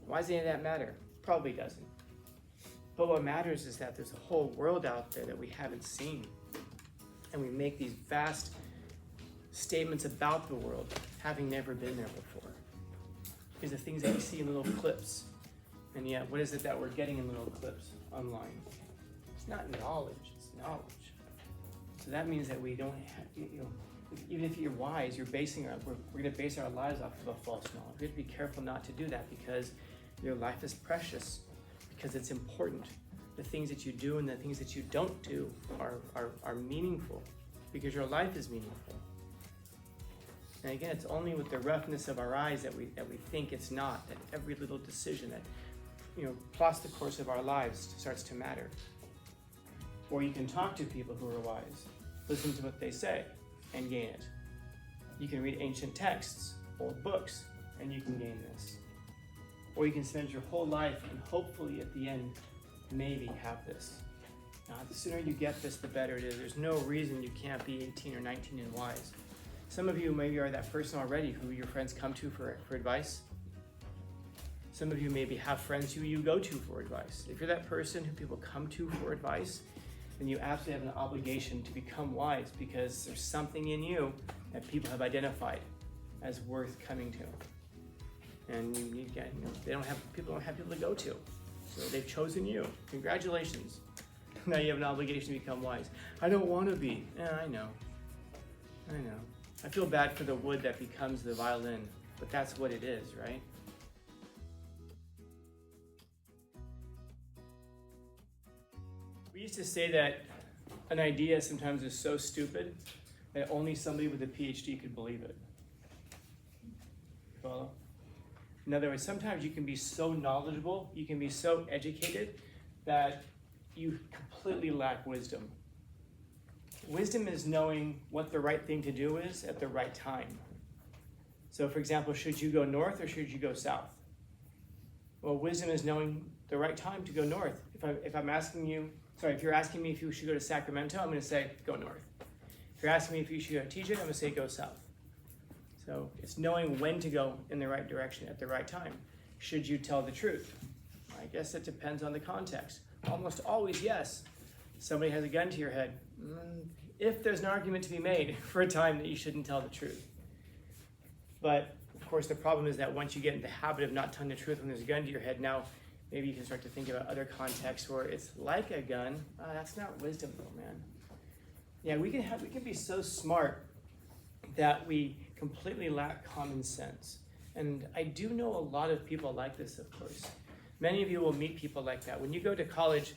Why does any of that matter? Probably doesn't. But what matters is that there's a whole world out there that we haven't seen. And we make these vast statements about the world, having never been there before. These are things that we see in little clips. And yet, what is it that we're getting in little clips online? It's not knowledge, it's knowledge. So that means that we don't have, even if you're wise, we're going to base our lives off of a false knowledge. We have to be careful not to do that because your life is precious, because it's important. The things that you do and the things that you don't do are meaningful because your life is meaningful. And again, it's only with the roughness of our eyes that we think it's not, that every little decision that plots the course of our lives starts to matter. Or you can talk to people who are wise, listen to what they say, and gain it. You can read ancient texts, old books, and you can gain this. Or you can spend your whole life and hopefully at the end, maybe have this. Now, the sooner you get this, the better it is. There's no reason you can't be 18 or 19 and wise. Some of you maybe are that person already who your friends come to for advice. Some of you maybe have friends who you go to for advice. If you're that person who people come to for advice, then you absolutely have an obligation to become wise because there's something in you that people have identified as worth coming to. And people don't have people to go to. So they've chosen you. Congratulations. Now you have an obligation to become wise. I don't want to be. Yeah, I know. I feel bad for the wood that becomes the violin, but that's what it is, right? We used to say that an idea sometimes is so stupid that only somebody with a PhD could believe it. Follow? In other words, sometimes you can be so knowledgeable, you can be so educated that you completely lack wisdom. Wisdom is knowing what the right thing to do is at the right time. So for example, should you go north or should you go south? Well, wisdom is knowing the right time to go north. If you're asking me if you should go to Sacramento, I'm going to say go north. If you're asking me if you should go to TJ, I'm going to say go south. So it's knowing when to go in the right direction at the right time. Should you tell the truth? I guess it depends on the context. Almost always, yes. Somebody has a gun to your head. If there's an argument to be made for a time that you shouldn't tell the truth. But of course, the problem is that once you get in the habit of not telling the truth when there's a gun to your head, now maybe you can start to think about other contexts where it's like a gun. That's not wisdom, though, man. Yeah, we can be so smart that we completely lack common sense. And I do know a lot of people like this, of course. Many of you will meet people like that. When you go to college,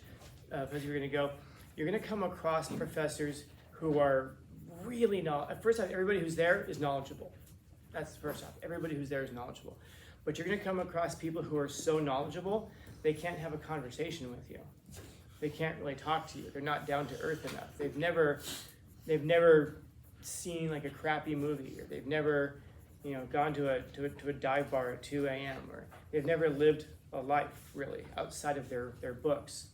as you're going to come across professors who are really knowledgeable. First off, everybody who's there is knowledgeable. That's first off. Everybody who's there is knowledgeable. But you're going to come across people who are so knowledgeable, they can't have a conversation with you. They can't really talk to you. They're not down to earth enough. They've never seen like a crappy movie, or they've never, gone to a dive bar at 2 a.m. or they've never lived a life really outside of their books.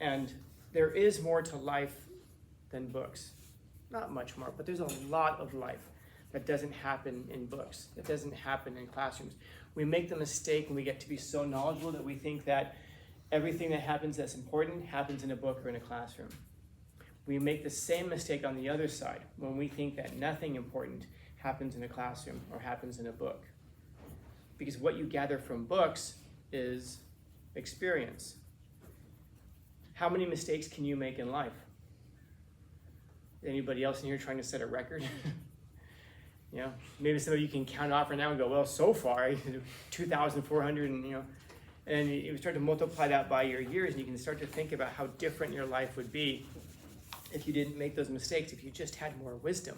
And there is more to life than books. Not much more, but there's a lot of life that doesn't happen in books, that doesn't happen in classrooms. We make the mistake when we get to be so knowledgeable that we think that everything that happens that's important happens in a book or in a classroom. We make the same mistake on the other side when we think that nothing important happens in a classroom or happens in a book. Because what you gather from books is experience. How many mistakes can you make in life? Anybody else in here trying to set a record? Maybe some of you can count off right now and go, well, so far, 2,400, and you start to multiply that by your years, and you can start to think about how different your life would be if you didn't make those mistakes, if you just had more wisdom.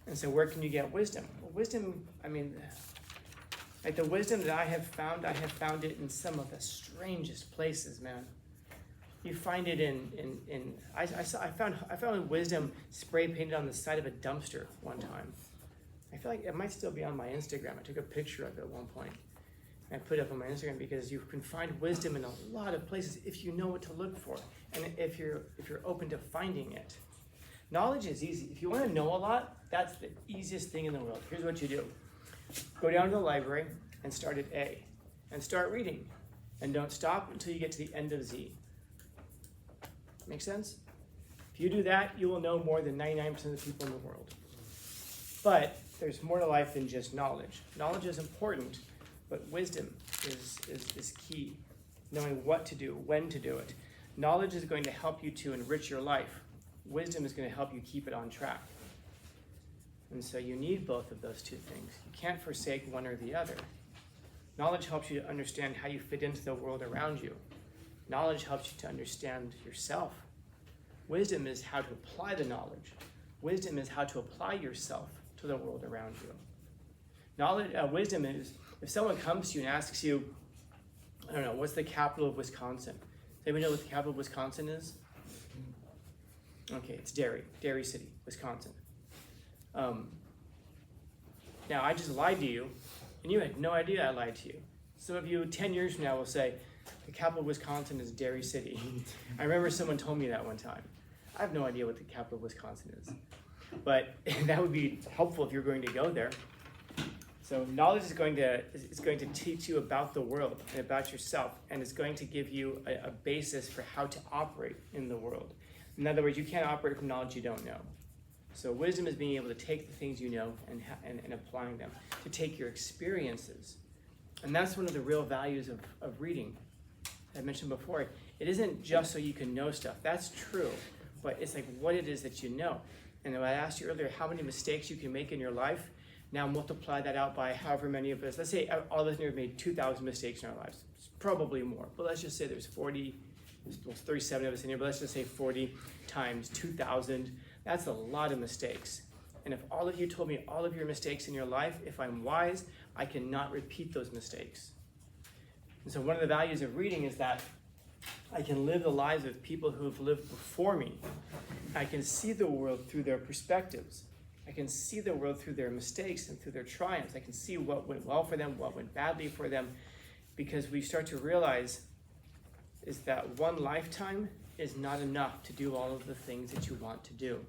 And so where can you get wisdom? Well, wisdom, like the wisdom that I have found it in some of the strangest places, man. You find it I found wisdom spray painted on the side of a dumpster one time. I feel like it might still be on my Instagram. I took a picture of it at one point. And I put it up on my Instagram because you can find wisdom in a lot of places if you know what to look for and if you're open to finding it. Knowledge is easy. If you want to know a lot, that's the easiest thing in the world. Here's what you do. Go down to the library and start at A. and start reading. And don't stop until you get to the end of Z. Make sense? If you do that, you will know more than 99% of the people in the world. But there's more to life than just knowledge. Knowledge is important, but wisdom is key. Knowing what to do, when to do it. Knowledge is going to help you to enrich your life. Wisdom is going to help you keep it on track. And so you need both of those two things. You can't forsake one or the other. Knowledge helps you to understand how you fit into the world around you. Knowledge helps you to understand yourself. Wisdom is how to apply the knowledge. Wisdom is how to apply yourself to the world around you. Wisdom is, if someone comes to you and asks you, I don't know, what's the capital of Wisconsin? Does anybody know what the capital of Wisconsin is? Okay, it's Dairy City, Wisconsin. Now, I just lied to you, and you had no idea I lied to you. Some of you 10 years from now will say, the capital of Wisconsin is Dairy City. I remember someone told me that one time. I have no idea what the capital of Wisconsin is. But that would be helpful if you're going to go there. So knowledge is going to teach you about the world and about yourself, and it's going to give you a basis for how to operate in the world. In other words, you can't operate from knowledge you don't know. So wisdom is being able to take the things you know and applying them, to take your experiences. And that's one of the real values of reading. I mentioned before, it isn't just so you can know stuff. That's true, but it's like what it is that you know. And I asked you earlier how many mistakes you can make in your life. Now multiply that out by however many of us. Let's say all of us have made 2,000 mistakes in our lives. It's probably more, but let's just say there's 37 of us in here, but let's just say 40 times 2,000. That's a lot of mistakes. And if all of you told me all of your mistakes in your life, if I'm wise, I cannot repeat those mistakes. And so one of the values of reading is that I can live the lives of people who have lived before me. I can see the world through their perspectives. I can see the world through their mistakes and through their triumphs. I can see what went well for them, what went badly for them, because we start to realize is that one lifetime is not enough to do all of the things that you want to do.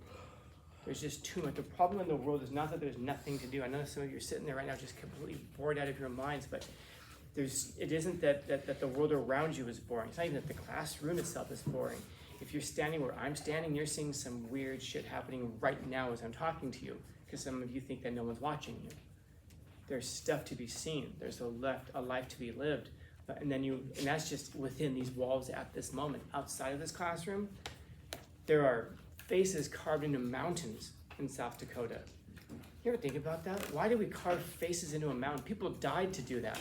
There's just too much. The problem in the world is not that there's nothing to do. I know some of you are sitting there right now just completely bored out of your minds, but it isn't that the world around you is boring. It's not even that the classroom itself is boring. If you're standing where I'm standing, you're seeing some weird shit happening right now as I'm talking to you, because some of you think that no one's watching you. There's stuff to be seen. There's a life to be lived. And that's just within these walls at this moment. Outside of this classroom, there are faces carved into mountains in South Dakota. You ever think about that? Why do we carve faces into a mountain? People died to do that.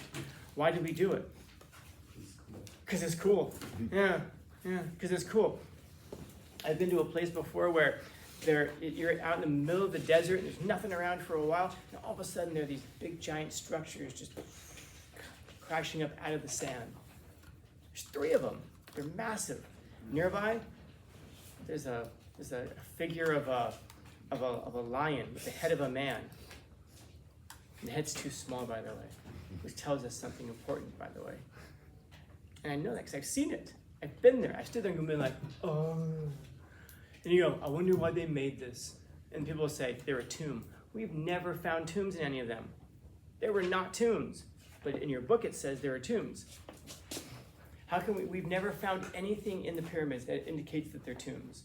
Why do we do it? Because it's cool. Yeah, because it's cool. I've been to a place before where you're out in the middle of the desert and there's nothing around for a while, and all of a sudden there are these big giant structures just crashing up out of the sand. There's 3 of them. They're massive. Nearby, there's a figure of a lion with the head of a man. And the head's too small, by the way, which tells us something important, by the way. And I know that because I've seen it. I've been there. I stood there and been like, oh. And you go, I wonder why they made this. And people will say, they're a tomb. We've never found tombs in any of them. They were not tombs. But in your book it says there are tombs. How can we've never found anything in the pyramids that indicates that they're tombs.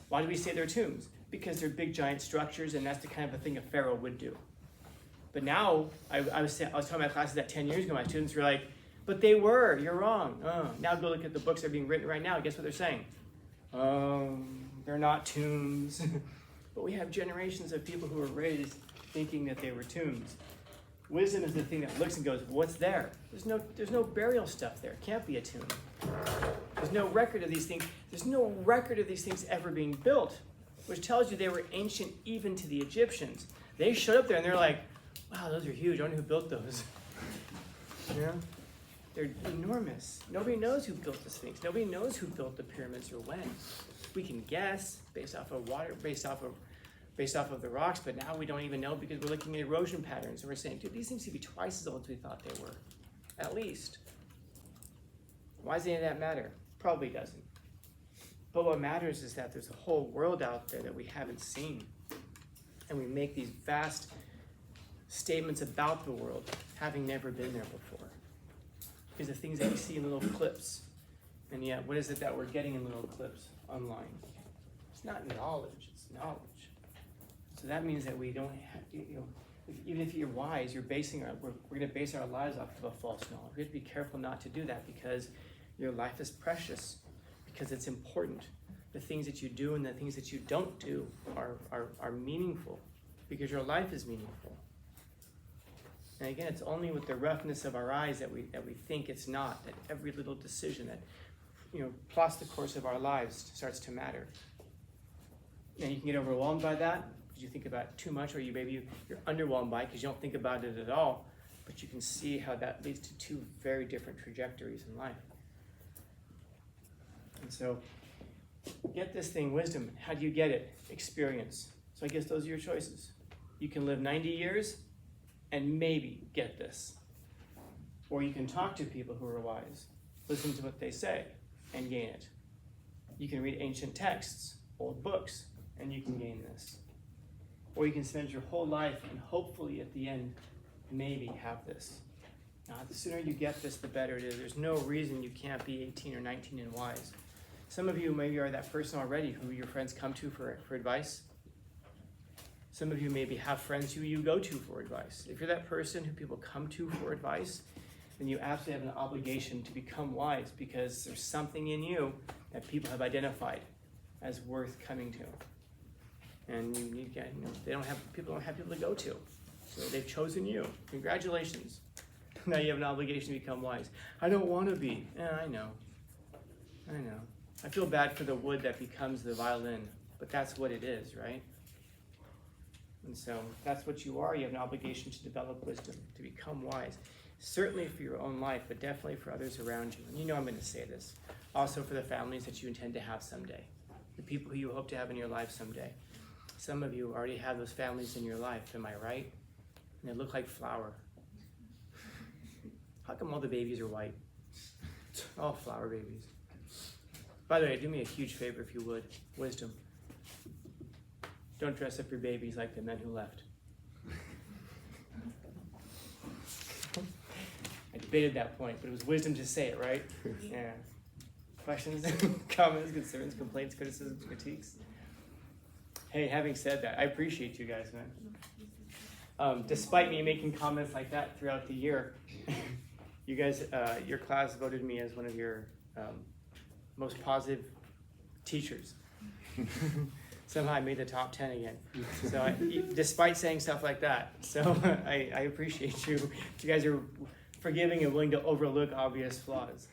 Why do we say they're tombs? Because they're big giant structures and that's the kind of a thing a pharaoh would do. But now, I was telling my classes that 10 years ago, my students were like, but they were, you're wrong. Now go look at the books that are being written right now. Guess what they're saying? They're not tombs. But we have generations of people who were raised thinking that they were tombs. Wisdom is the thing that looks and goes, what's there? There's no burial stuff there. It can't be a tomb. There's no record of these things. There's no record of these things ever being built, which tells you they were ancient even to the Egyptians. They showed up there and they're like, wow, those are huge. I wonder who built those. You know? They're enormous. Nobody knows who built the Sphinx. Nobody knows who built the pyramids or when. We can guess based off of water, based off of the rocks, but now we don't even know because we're looking at erosion patterns and we're saying, dude, these things should be twice as old as we thought they were, at least. Why does any of that matter? Probably doesn't. But what matters is that there's a whole world out there that we haven't seen. And we make these vast statements about the world, having never been there before. is the things that we see in little clips. And yet, what is it that we're getting in little clips online? It's not knowledge, it's knowledge. So that means that we don't have, even if you're wise, we're going to base our lives off of a false knowledge. We have to be careful not to do that, because your life is precious, because it's important. The things that you do and the things that you don't do are meaningful, because your life is meaningful. And again, it's only with the roughness of our eyes that we think it's not, that every little decision that plots the course of our lives starts to matter. And you can get overwhelmed by that because you think about it too much, or you're underwhelmed by it because you don't think about it at all. But you can see how that leads to two very different trajectories in life. And so, get this thing, wisdom. How do you get it? Experience. So I guess those are your choices. You can live 90 years and maybe get this. Or you can talk to people who are wise, listen to what they say, and gain it. You can read ancient texts, old books, and you can gain this. Or you can spend your whole life and hopefully at the end, maybe have this. Now, the sooner you get this, the better it is. There's no reason you can't be 18 or 19 and wise. Some of you maybe are that person already who your friends come to for advice. Some of you maybe have friends who you go to for advice. If you're that person who people come to for advice, then you absolutely have an obligation to become wise, because there's something in you that people have identified as worth coming to. And people don't have people to go to. So they've chosen you. Congratulations. Now you have an obligation to become wise. I don't want to be. Yeah, I know. I feel bad for the wood that becomes the violin, but that's what it is, right? And so that's what you are. You have an obligation to develop wisdom, to become wise. Certainly for your own life, but definitely for others around you. And I'm going to say this. Also for the families that you intend to have someday. The people who you hope to have in your life someday. Some of you already have those families in your life, am I right? And they look like flour. How come all the babies are white? All flower babies. By the way, do me a huge favor if you would. Wisdom. Don't dress up your babies like the men who left. I debated that point, but it was wisdom to say it, right? Yeah. Questions, comments, concerns, complaints, criticisms, critiques? Hey, having said that, I appreciate you guys, man. Despite me making comments like that throughout the year, you guys, your class voted me as one of your most positive teachers. Somehow I made the top 10 again. So despite saying stuff like that, so I appreciate you. You guys are forgiving and willing to overlook obvious flaws.